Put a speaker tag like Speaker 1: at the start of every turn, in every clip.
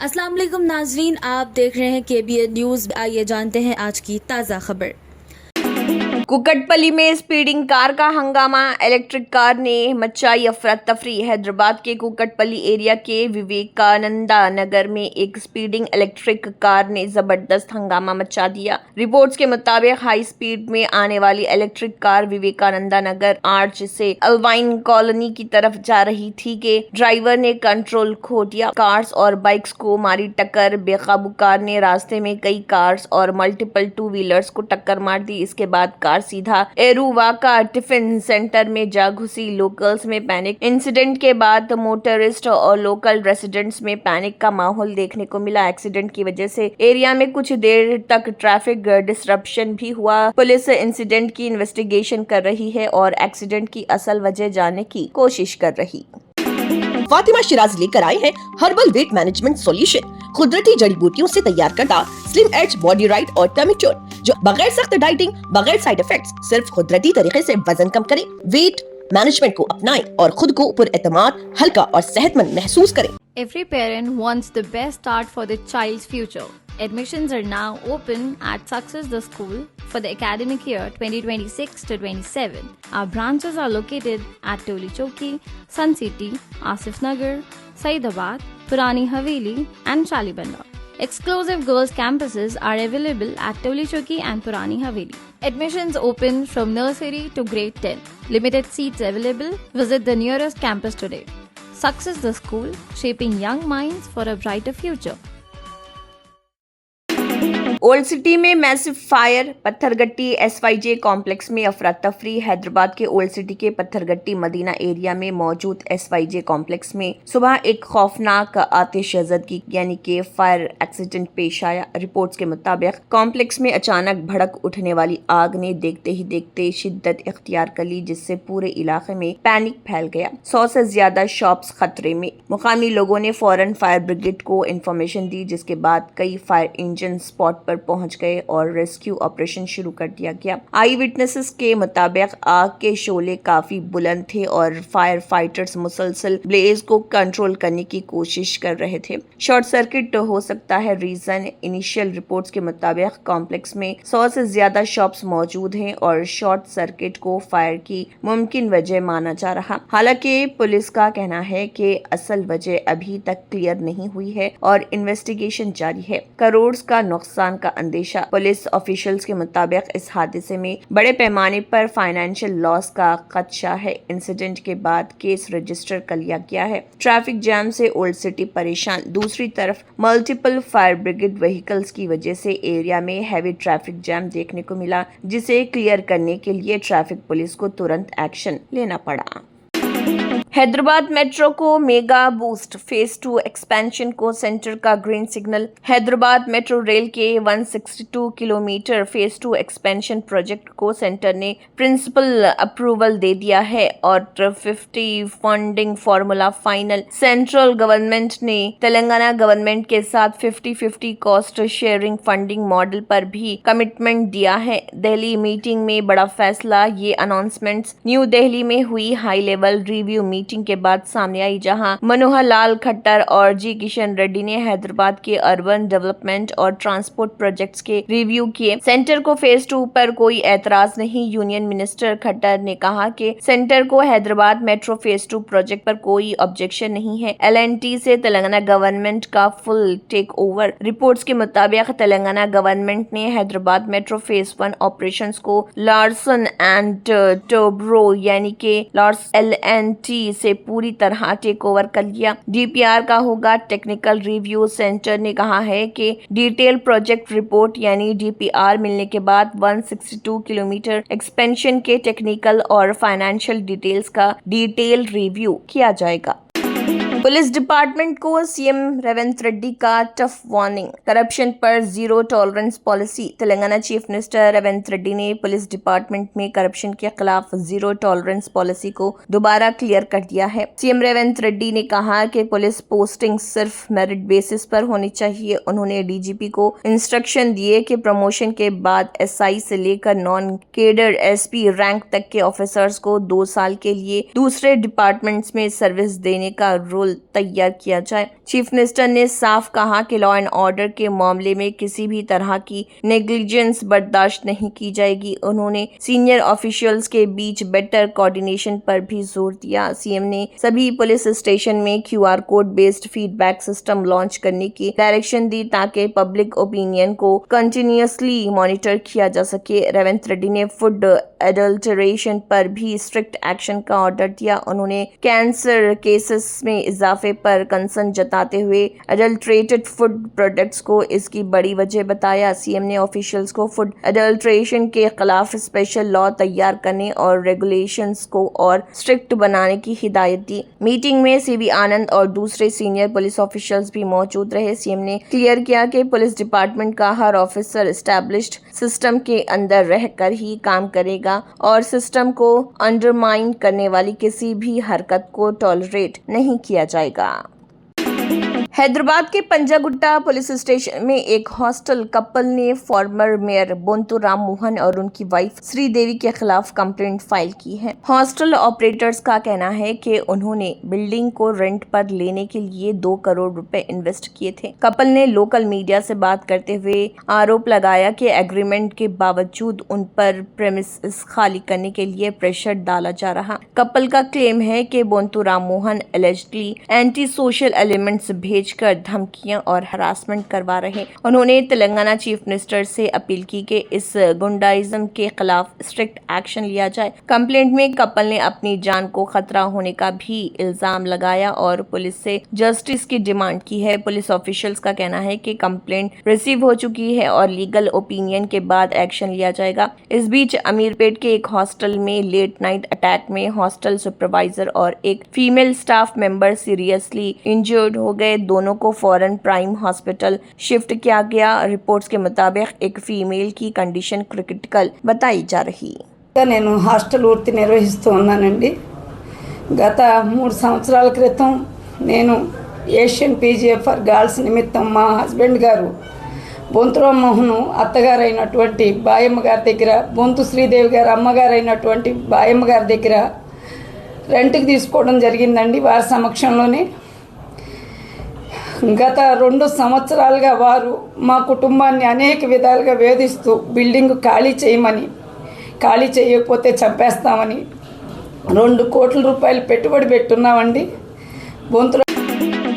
Speaker 1: अस्सलाम वालेकुम नाजरीन, आप देख रहे हैं KBN न्यूज़। आइए जानते हैं आज की ताज़ा खबर।
Speaker 2: कुकटपल्ली में स्पीडिंग कार का हंगामा, इलेक्ट्रिक कार ने मचाई अफरा तफरी। हैदराबाद के कुकटपल्ली एरिया के विवेकानंदा नगर में एक स्पीडिंग इलेक्ट्रिक कार ने जबरदस्त हंगामा मचा दिया। रिपोर्ट्स के मुताबिक हाई स्पीड में आने वाली इलेक्ट्रिक कार विवेकानंदा नगर आर्च से अलवाइन कॉलोनी की तरफ जा रही थी कि ड्राइवर ने कंट्रोल खो दिया। कार्स और बाइक्स को मारी टक्कर। बेकाबू कार ने रास्ते में कई कार्स और मल्टीपल 2 व्हीलर्स को टक्कर मार दी। इसके बाद कार सीधा एरुवाका टिफिन सेंटर में जा घुसी। लोकल्स में पैनिक। इंसिडेंट के बाद मोटरिस्ट और लोकल रेसिडेंट्स में पैनिक का माहौल देखने को मिला। एक्सीडेंट की वजह से एरिया में कुछ देर तक ट्रैफिक डिसरप्शन भी हुआ। पुलिस इंसिडेंट की इन्वेस्टिगेशन कर रही है और एक्सीडेंट की असल वजह जानने की कोशिश कर रही।
Speaker 3: फातिमा शिराज लेकर आए हैं हर्बल वेट मैनेजमेंट सॉल्यूशन। कुदरती जड़ी बूटियों से तैयार करता स्लिम एज बॉडी राइट और टमी ट्यून, जो बगैर सख्त डाइटिंग, बगैर साइड इफेक्ट्स, सिर्फ कुदरती तरीके से वजन कम करे। वेट मैनेजमेंट को अपनाएं और खुद को पुरएतमाद, हल्का और सेहतमंद महसूस करें।
Speaker 4: Every parent wants the best start for their child's future. Admissions are now open at Success the School for the academic year 2026 to 27. Our branches are located at Toli Chowki, Sun City, Asif Nagar, Saidabad, Purani Haveli and Shalibanda. Exclusive girls campuses are available at Toli Chowki and Purani Haveli. Admissions open from nursery to grade 10. Limited seats available. Visit the nearest campus today. Success the School, shaping young minds for a brighter future.
Speaker 2: Old city में massive fire. Pathergatti SYJ complex में अफरा तफरी। हैदराबाद के old city के Pathergatti Medina area में मौजूद SYJ complex में सुबह एक खौफनाक आतिशज़दगी यानी कि फायर एक्सीडेंट पेश आया। रिपोर्ट्स के मुताबिक कॉम्प्लेक्स में अचानक भड़क उठने वाली आग ने देखते ही देखते शिद्दत इख्तियार कर ली, जिससे पूरे इलाके में पैनिक फैल गया। 100 से ज्यादा शॉप्स खतरे में। मुकामी लोगों ने फौरन फायर ब्रिगेड को इंफॉर्मेशन दी, जिसके बाद कई फायर इंजन स्पॉट पर पहुंच गए और रेस्क्यू ऑपरेशन शुरू कर दिया गया। आई विटनेसेस के मुताबिक आग के शोले काफी बुलंद थे और फायर फाइटर्स मुसलसल ब्लेज को कंट्रोल करने की कोशिश कर रहे थे। शॉर्ट सर्किट हो सकता है रीजन। इनिशियल रिपोर्ट्स के मुताबिक कॉम्प्लेक्स में 100 से ज्यादा शॉप्स मौजूद हैं और शॉर्ट सर्किट को फायर की मुमकिन वजह माना जा रहा। हालांकि पुलिस का कहना है कि असल वजह अभी तक क्लियर नहीं हुई है और इन्वेस्टिगेशन जारी है। करोड़ का नुकसान का अंदेशा। पुलिस ऑफिशियल्स के मुताबिक इस हादसे में बड़े पैमाने पर फाइनेंशियल लॉस का खदशा है। इंसिडेंट के बाद केस रजिस्टर कर लिया गया है। ट्रैफिक जैम से ओल्ड सिटी परेशान। दूसरी तरफ मल्टीपल फायर ब्रिगेड व्हीकल्स की वजह से एरिया में हैवी ट्रैफिक जैम देखने को मिला, जिसे क्लियर करने के लिए ट्रैफिक पुलिस को तुरंत एक्शन लेना पड़ा। हैदराबाद मेट्रो को मेगा बूस्ट। फेज 2 एक्सपेंशन को सेंटर का green signal. Hyderabad metro rail के 162 किलोमीटर फेज 2 एक्सपेंशन प्रोजेक्ट को सेंटर ने प्रिंसिपल अप्रूवल दे दिया है और 50 funding formula final. Central government ने तेलंगाना गवर्नमेंट के साथ 50-50 कॉस्ट शेयरिंग फंडिंग मॉडल पर भी कमिटमेंट दिया है। दिल्ली मीटिंग में बड़ा फैसला। ये अनाउंसमेंट्स न्यू दिल्ली में हुई हाई लेवल रिव्यू मीटिंग के बाद सामने आई, जहां मनोहर लाल खट्टर और जी किशन रेड्डी ने हैदराबाद के अर्बन डेवलपमेंट और ट्रांसपोर्ट प्रोजेक्ट्स के रिव्यू किए। सेंटर को फेज 2 पर कोई एतराज नहीं। यूनियन मिनिस्टर खट्टर ने कहा कि सेंटर को हैदराबाद मेट्रो फेज 2 प्रोजेक्ट पर कोई ऑब्जेक्शन नहीं है। L&T से तेलंगाना गवर्नमेंट का फुल टेक ओवर। रिपोर्ट्स के मुताबिक तेलंगाना गवर्नमेंट ने हैदराबाद मेट्रो फेज 1 ऑपरेशंस को लार्सन एंड टोब्रो यानी कि लॉर्स L&T से पूरी तरह टेक ओवर कर लिया। DPR का होगा टेक्निकल रिव्यू। सेंटर ने कहा है कि डिटेल प्रोजेक्ट रिपोर्ट यानी DPR मिलने के बाद 162 किलोमीटर एक्सपेंशन के टेक्निकल और फाइनेंशियल डिटेल्स का डिटेल रिव्यू किया जाएगा। पुलिस डिपार्टमेंट को सीएम रेवंत रेड्डी का टफ वार्निंग। करप्शन पर zero tolerance policy. Telangana chief minister Revanth Reddy ने पुलिस डिपार्टमेंट में करप्शन के खिलाफ जीरो टॉलरेंस पॉलिसी को दोबारा क्लियर कर दिया है। सीएम रेवंत रेड्डी ने कहा कि पुलिस पोस्टिंग सिर्फ मेरिट बेसिस पर होनी चाहिए। उन्होंने डीजीपी को इंस्ट्रक्शन दिए कि प्रमोशन के बाद SI से लेकर नॉन केडर SP रैंक तक के ऑफिसर्स को 2 साल के लिए दूसरे डिपार्टमेंट्स में सर्विस देने का रूल शेड्यूल तैयार किया जाए। चीफ मिनिस्टर ने साफ कहा कि लॉ एंड ऑर्डर के मामले में किसी भी तरह की नेग्लिजेंस बर्दाश्त नहीं की जाएगी। उन्होंने सीनियर ऑफिशियल्स के बीच बेटर कोऑर्डिनेशन पर भी जोर दिया। सीएम ने सभी पुलिस स्टेशन में QR code based feedback system launch करने की डायरेक्शन दी ताकि पब्लिक ओपिनियन को कंटिन्यूअसली मॉनिटर किया जा सके। रेवंत रेड्डी ने फूड एडल्टरेशन पर भी स्ट्रिक्ट एक्शन का ऑर्डर दिया। उन्होंने कैंसर केसेस में इजाफे पर कंसर्न जताते हुए एडल्ट्रेटेड फूड प्रोडक्ट्स को इसकी बड़ी वजह बताया। सीएम ने ऑफिशियल्स को फूड एडल्ट्रेशन के खिलाफ स्पेशल लॉ तैयार करने और रेगुलेशंस को और स्ट्रिक्ट बनाने की हिदायत दी। मीटिंग में सीवी आनंद और दूसरे सीनियर पुलिस ऑफिशियल्स भी मौजूद रहे। सीएम ने क्लियर किया कि पुलिस डिपार्टमेंट का हर ऑफिसर एस्टैब्लिश्ड सिस्टम के अंदर रहकर ही काम करेगा और सिस्टम को अंडरमाइन करने वाली किसी भी हरकत को टॉलरेट नहीं किया जाएगा। हैदराबाद के पंजागुट्टा पुलिस स्टेशन में एक हॉस्टल कपल ने फॉर्मर मेयर बोंतु राम मोहन और उनकी वाइफ श्रीदेवी के खिलाफ कंप्लेंट फाइल की है। हॉस्टल ऑपरेटर्स का कहना है कि उन्होंने बिल्डिंग को रेंट पर लेने के लिए 2 करोड़ रुपए इन्वेस्ट किए थे। कपल ने लोकल मीडिया से बात करते हुए आरोप लगाया कि एग्रीमेंट के बावजूद उन पर प्रेमिसेस खाली करने के लिए प्रेशर डाला जा रहा। कपल का क्लेम है कि Bontu Ram Mohan allegedly anti social elements भेजकर धमकियां और हरासमेंट करवा रहे। उन्होंने तेलंगाना चीफ मिनिस्टर से अपील की कि इस गुंडाइज्म के खिलाफ स्ट्रिक्ट एक्शन लिया जाए। कंप्लेंट में कपल ने अपनी जान को खतरा होने का भी इल्जाम लगाया और पुलिस से जस्टिस की डिमांड की है। पुलिस ऑफिशियल्स का कहना है कि कंप्लेंट रिसीव हो चुकी है और लीगल ओपिनियन के बाद एक्शन लिया जाएगा। इस बीच अमीरपेट के एक हॉस्टल में लेट नाइट अटैक में हॉस्टल सुपरवाइजर और एक female staff member seriously injured हो गए। दोनों को फौरन प्राइम हॉस्पिटल शिफ्ट किया गया। रिपोर्ट्स के मुताबिक एक फीमेल की कंडीशन क्रिटिकल बताई जा रही।
Speaker 5: నేను హాస్టల్ వృత్తి నిర్వహిస్తూ ఉన్నానండి। గత 3 సంవత్సరాల క్రితం నేను ఏషియన్ పీజీఎఫ్ఆర్ గర్ల్స్ నిమిత్తం మా హస్బెండ్ గారు బొంతురామ్ మోహన్ అత్తగారైనటువంటి బాయమ్మ గారి దగ్గర బొంతు శ్రీదేవి గారు అమ్మగారైనటువంటి బాయమ్మ గారి దగ్గర రెంట్కి తీసుకోవడం జరిగిందండి వారి సమక్షంలోనే। గత 2 సంవత్సరాలుగా వారు మా కుటుంబాన్ని అనేక విధాలుగా వేధిస్తూ బిల్డింగ్ ఖాళీ చేయమని, ఖాళీ చేయకపోతే చంపేస్తామని 2 కోట్ల రూపాయలు పెట్టుబడి పెట్టున్నామండి। బొంతురామ్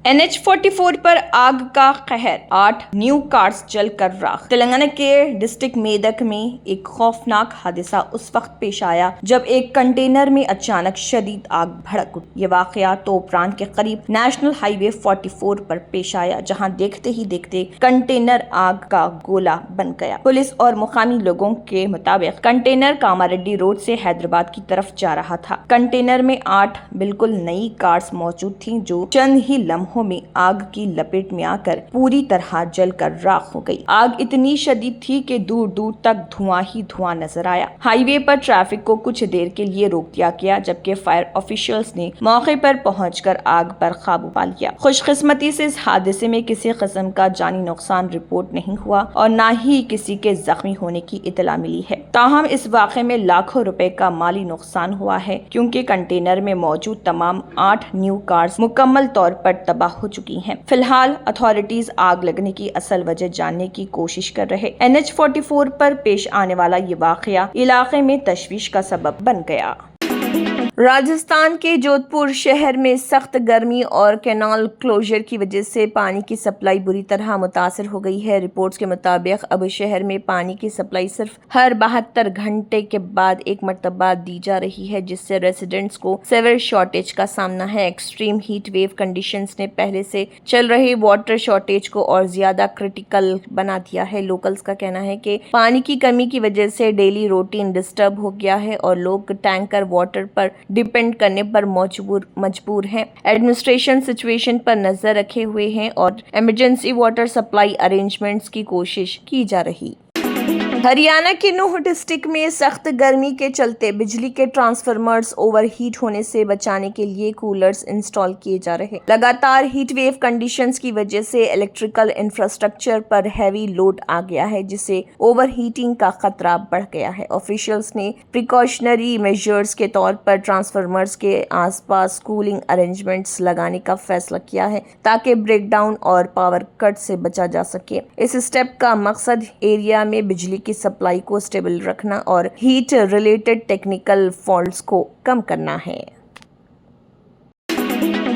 Speaker 2: NH44 पर आग का कहर, 8 न्यू कार्स जलकर राख। तेलंगाना के डिस्ट्रिक्ट मेदक में एक खौफनाक हादसा उस वक्त पेश आया जब एक कंटेनर में अचानक शदीद आग भड़क उठी। ये वाकया तोपरान के करीब नेशनल हाईवे 44 पर पेश आया, जहां देखते ही देखते कंटेनर आग का गोला बन गया। पुलिस और मुकामी लोगों के मुताबिक कंटेनर कामारेड्डी रोड से हैदराबाद की तरफ जा रहा था। कंटेनर में 8 बिल्कुल नई कार्स मौजूद थी जो चंद ही लम्हों में आग की लपेट में आकर पूरी तरह जलकर राख हो गई। आग इतनी शदीद थी कि दूर दूर तक धुआं ही धुआं नजर आया। हाईवे पर ट्रैफिक को कुछ देर के लिए रोक दिया गया, जबकि फायर ऑफिशियल्स ने मौके पर पहुंचकर आग पर काबू पा लिया। खुशकिस्मती से इस हादसे में किसी किस्म का जानी नुकसान रिपोर्ट नहीं हुआ और न ही किसी के जख्मी होने की इतला मिली है। ताहम इस वाक़े में लाखों रुपए का माली नुकसान हुआ है, क्योंकि कंटेनर में मौजूद तमाम 8 न्यू कार्स मुकम्मल तौर पर तबाह हो चुकी हैं। फिलहाल अथॉरिटीज आग लगने की असल वजह जानने की कोशिश कर रहे। NH44 पर पेश आने वाला ये वाकया इलाके में तशवीश का सबब बन गया। राजस्थान के जोधपुर शहर में सख्त गर्मी और कैनाल क्लोजर की वजह से पानी की सप्लाई बुरी तरह मुतासर हो गई है। रिपोर्ट्स के मुताबिक अब शहर में पानी की सप्लाई सिर्फ हर 72 घंटे के बाद एक मरतबा दी जा रही है, जिससे रेसिडेंट्स को सेवर शॉर्टेज का सामना है। एक्सट्रीम हीट वेव कंडीशंस ने पहले से चल रहे वाटर शॉर्टेज को और ज्यादा क्रिटिकल बना दिया है। लोकल्स का कहना है कि पानी की कमी की वजह से डेली रूटीन डिस्टर्ब हो गया है और लोग टैंकर वाटर पर डिपेंड करने पर मजबूर हैं। एडमिनिस्ट्रेशन सिचुएशन पर नजर रखे हुए हैं और इमरजेंसी वाटर सप्लाई अरेंजमेंट्स की कोशिश की जा रही। हरियाणा के नूह डिस्ट्रिक्ट में सख्त गर्मी के चलते बिजली के ट्रांसफार्मर्स ओवरहीट होने से बचाने के लिए कूलर्स इंस्टॉल किए जा रहे हैं। लगातार हीट वेव कंडीशंस की वजह से इलेक्ट्रिकल इंफ्रास्ट्रक्चर पर हैवी लोड आ गया है, जिससे ओवरहीटिंग का खतरा बढ़ गया है। ऑफिशियल्स ने प्रिकॉशनरी मेजर्स के तौर पर ट्रांसफार्मर्स के आसपास कूलिंग अरेंजमेंट्स लगाने का फैसला किया है ताकि ब्रेकडाउन और पावर कट से बचा जा सके। इस स्टेप का मकसद एरिया में बिजली की सप्लाई को स्टेबल रखना और हीट रिलेटेड टेक्निकल फॉल्ट्स को कम करना है।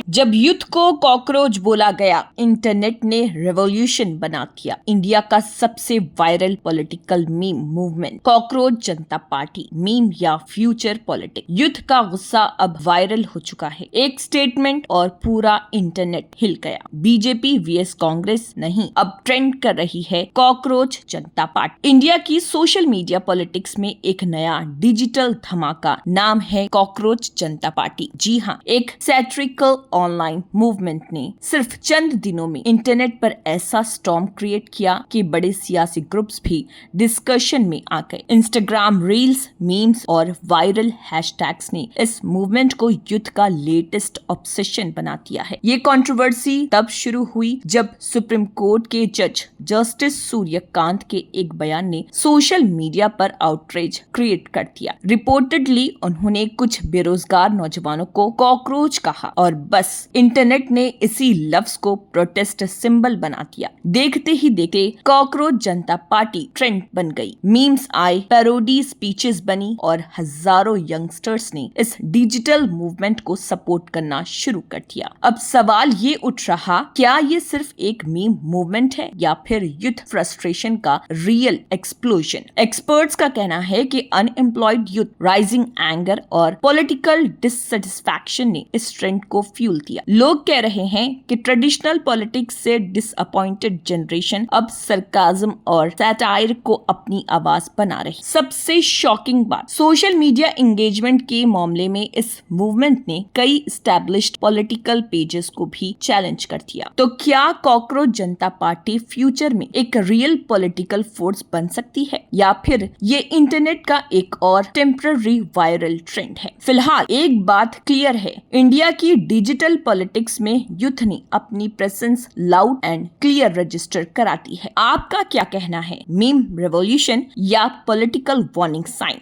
Speaker 2: जब युद्ध को कॉकरोच बोला गया, इंटरनेट ने रेवोल्यूशन बना दिया। इंडिया का सबसे viral political meme movement cockroach जनता पार्टी, मीम या फ्यूचर पॉलिटिक्स। युद्ध का गुस्सा अब वायरल हो चुका है। एक स्टेटमेंट और पूरा इंटरनेट हिल गया। बीजेपी वीएस कांग्रेस नहीं, अब ट्रेंड कर रही है कॉकरोच जनता पार्टी। इंडिया की सोशल मीडिया पॉलिटिक्स में एक नया डिजिटल धमाका, नाम है कॉकरोच जनता पार्टी। जी हाँ, एक सैटिरिकल ऑनलाइन मूवमेंट ने सिर्फ चंद दिनों में इंटरनेट पर ऐसा स्टॉर्म क्रिएट किया कि बड़े सियासी ग्रुप्स भी डिस्कशन में आ गए। इंस्टाग्राम रील्स, मीम्स और वायरल हैशटैग्स ने इस मूवमेंट को युद्ध का लेटेस्ट ऑब्सेशन बना दिया है। ये कंट्रोवर्सी तब शुरू हुई जब सुप्रीम कोर्ट के जज जस्टिस सूर्यकांत के एक बयान ने सोशल मीडिया पर आउटरेज क्रिएट कर दिया। रिपोर्टेडली उन्होंने कुछ बेरोजगार नौजवानों को कॉकरोच कहा और बस इंटरनेट ने इसी लफ्ज को प्रोटेस्ट सिंबल बना दिया। देखते ही देखते कॉकरोच जनता पार्टी ट्रेंड बन गई। मीम्स आए, पैरोडी स्पीचेस बनी और हजारों यंगस्टर्स ने इस डिजिटल मूवमेंट को सपोर्ट करना शुरू कर दिया। अब सवाल ये उठ रहा, क्या ये सिर्फ एक मीम मूवमेंट है या फिर युद्ध फ्रस्ट्रेशन का रियल एक्सप्लोजन? एक्सपर्ट्स का कहना है कि अनएम्प्लॉयड यूथ, राइजिंग एंगर और पॉलिटिकल डिससेटिस्फैक्शन ने इस ट्रेंड को फ्यूल दिया। लोग कह रहे हैं कि ट्रेडिशनल पॉलिटिक्स से डिसअपॉइंटेड जनरेशन अब सरकाज़म और सैटायर को अपनी आवाज बना रही। सबसे शॉकिंग बात, सोशल मीडिया एंगेजमेंट के मामले में इस मूवमेंट ने कई एस्टैब्लिश्ड पॉलिटिकल पेजेस को भी चैलेंज कर दिया। तो क्या कॉकरोच जनता पार्टी फ्यूचर में एक रियल पॉलिटिकल फोर्स बन सकती है या फिर ये इंटरनेट का एक और टेम्पररी वायरल ट्रेंड है? फिलहाल एक बात क्लियर है, इंडिया की डिजिटल पॉलिटिक्स में युद्ध ने अपनी presence loud and clear register कराती है। आपका क्या कहना है? मीम रेवोल्यूशन या पॉलिटिकल वार्निंग साइन?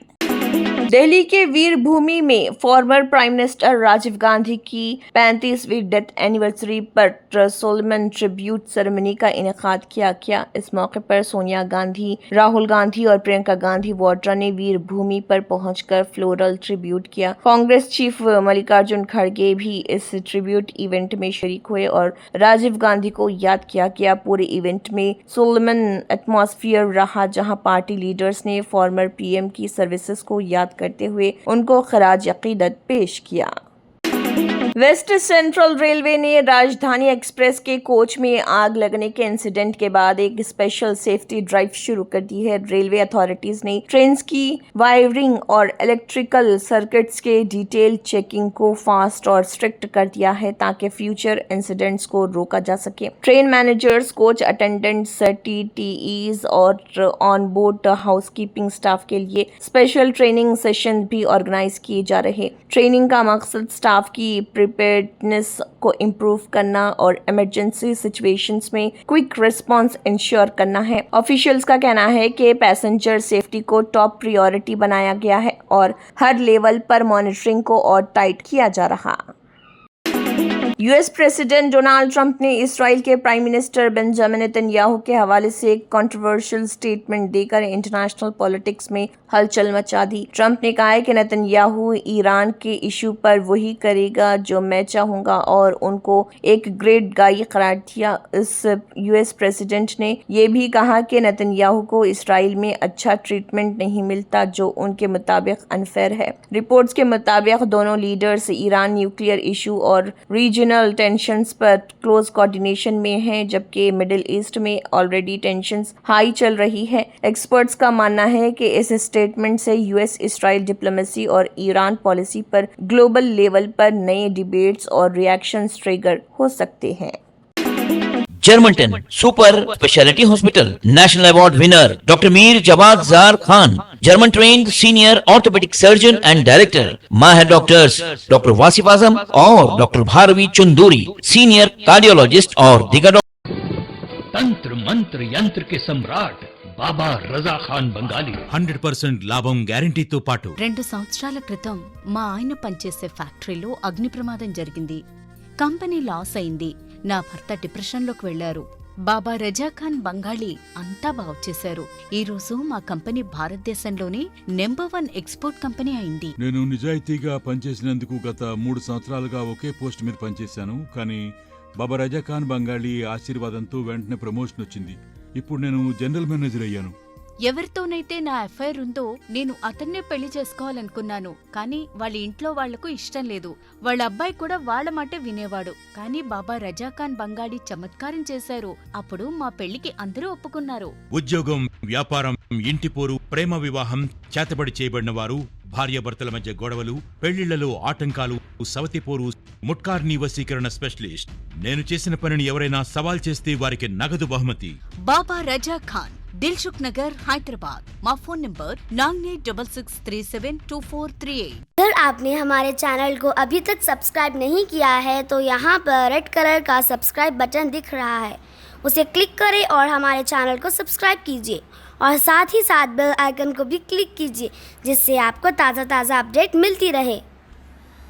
Speaker 2: दिल्ली के वीर भूमि में former prime minister Rajiv Gandhi की 35वीं डेथ एनिवर्सरी पर सोलमन ट्रिब्यूट सेरेमनी का इनेकाद किया गया। इस मौके पर सोनिया गांधी, राहुल गांधी और प्रियंका गांधी वाड्रा ने वीर भूमि पर पहुंचकर फ्लोरल ट्रिब्यूट किया। कांग्रेस चीफ मल्लिकार्जुन खड़गे भी इस ट्रिब्यूट इवेंट में शरीक हुए और राजीव गांधी को याद किया गया। पूरे इवेंट में सोलमन एटमॉस्फेयर रहा, जहां पार्टी लीडर्स ने फॉर्मर पीएम की सर्विसेज को याद करते हुए उनको खराज अकीदत पेश किया। वेस्ट सेंट्रल रेलवे ने राजधानी एक्सप्रेस के कोच में आग लगने के इंसिडेंट के बाद एक स्पेशल सेफ्टी ड्राइव शुरू कर दी है। रेलवे अथॉरिटीज ने ट्रेन्स की वायरिंग और इलेक्ट्रिकल सर्किट्स के डिटेल चेकिंग को फास्ट और स्ट्रिक्ट कर दिया है ताकि फ्यूचर इंसिडेंट्स को रोका जा सके। ट्रेन मैनेजर्स, कोच अटेंडेंट्स, टीटीईज और ऑन बोर्ड हाउसकीपिंग स्टाफ के लिए स्पेशल ट्रेनिंग सेशन भी ऑर्गेनाइज किए जा रहे। ट्रेनिंग का मकसद स्टाफ की प्रिपेयर्डनेस को इम्प्रूव करना और इमरजेंसी सिचुएशंस में क्विक रिस्पांस इंश्योर करना है। ऑफिशियल्स का कहना है कि पैसेंजर सेफ्टी को टॉप प्रायोरिटी बनाया गया है और हर लेवल पर मॉनिटरिंग को और टाइट किया जा रहा। यूएस प्रेसिडेंट डोनाल्ड ट्रंप ने इजराइल के प्राइम मिनिस्टर बेंजामिन नेतन्याहू के हवाले से एक कंट्रोवर्शियल स्टेटमेंट देकर इंटरनेशनल पॉलिटिक्स में हलचल मचा दी। ट्रंप ने कहा है कि नेतन्याहू ईरान के इशू पर वही करेगा जो मैं चाहूंगा और उनको एक ग्रेट गाय करार दिया। इस यूएस प्रेसिडेंट ने यह भी कहा कि नेतन्याहू को इसराइल में अच्छा ट्रीटमेंट नहीं मिलता जो उनके मुताबिक अनफेयर है। रिपोर्ट्स के मुताबिक दोनों लीडर्स ईरान न्यूक्लियर इशू और रीजनल टेंशंस पर क्लोज कोऑर्डिनेशन में हैं, जबकि मिडिल ईस्ट में ऑलरेडी टेंशंस हाई चल रही है। एक्सपर्ट्स का मानना है कि इस स्टेटमेंट से यूएस इसराइल डिप्लोमेसी और ईरान पॉलिसी पर ग्लोबल लेवल पर नए डिबेट्स और रिएक्शंस ट्रिगर हो सकते हैं।
Speaker 6: Germantown Super Speciality Hospital, National Award winner Dr. Mir Jawad Zar Khan, German trained senior orthopedic surgeon and director. Mahir doctors Dr. Wasif Azam और Dr. Bharvi Chunduri, senior cardiologist और दिगर
Speaker 7: तंत्र मंत्र यंत्र के सम्राट బాబా రజా ఖాన్ బంగాలి
Speaker 8: 100% లాభం గ్యారంటీతో పాటు
Speaker 9: 2 సంవత్సరాల క్రితం మా ఆయన పనిచేసే ఫ్యాక్టరీలో అగ్ని ప్రమాదం జరిగింది. కంపెనీ లాస్ అయింది. నా భర్త డిప్రెషన్లోకి వెళ్లారు. బాబా రజాఖాన్ బంగాళీ అంతా బాగు చేశారు. ఈ రోజు మా కంపెనీ భారతదేశంలోనే నెంబర్ 1 ఎక్స్పోర్ట్ కంపెనీ అయింది.
Speaker 8: నేను నిజాయితీగా పనిచేసినందుకు గత 3 సంవత్సరాలుగా ఒకే పోస్ట్ మీద పనిచేశాను. కానీ బాబా రజాఖాన్ బంగాళీ ఆశీర్వాదంతో వెంటనే ప్రమోషన్ వచ్చింది. ఇప్పుడు నేను జనరల్ మేనేజర్ అయ్యాను.
Speaker 9: ఎవరితోనైతే నా ఎఫ్ఐఆర్ ఉందో నేను అతన్నే పెళ్లి చేసుకోవాలనుకున్నాను. కానీ వాళ్ళ ఇంట్లో వాళ్లకు ఇష్టం లేదు. వాళ్ళ అబ్బాయి కూడా వాళ్ళ మాటే వినేవాడు. కానీ బాబా రజాఖాన్ బంగాళీ చమత్కారం చేశారు. అప్పుడు మా పెళ్లికి అందరూ ఒప్పుకున్నారు.
Speaker 8: ఉద్యోగం, వ్యాపారం, ఇంటి పోరు, ప్రేమ వివాహం, చేతబడి చేయబడిన వారు, భార్యాభర్తల మధ్య గొడవలు, పెళ్లిళ్లలో ఆటంకాలు, సవతిపోరు, ముట్కార్నీ వశీకరణ స్పెషలిస్ట్. నేను చేసిన పనిని ఎవరైనా సవాల్ చేస్తే వారికి నగదు బహుమతి.
Speaker 9: బాబా రజాఖాన్, दिलसुख नगर, हैदराबाद। माँ फोन नंबर 9866372438।
Speaker 10: अगर आपने हमारे चैनल को अभी तक सब्सक्राइब नहीं किया है तो यहाँ पर रेड कलर का सब्सक्राइब बटन दिख रहा है, उसे क्लिक करें और हमारे चैनल को सब्सक्राइब कीजिए और साथ ही साथ बेल आइकन को भी क्लिक कीजिए, जिससे आपको ताज़ा अपडेट मिलती रहे।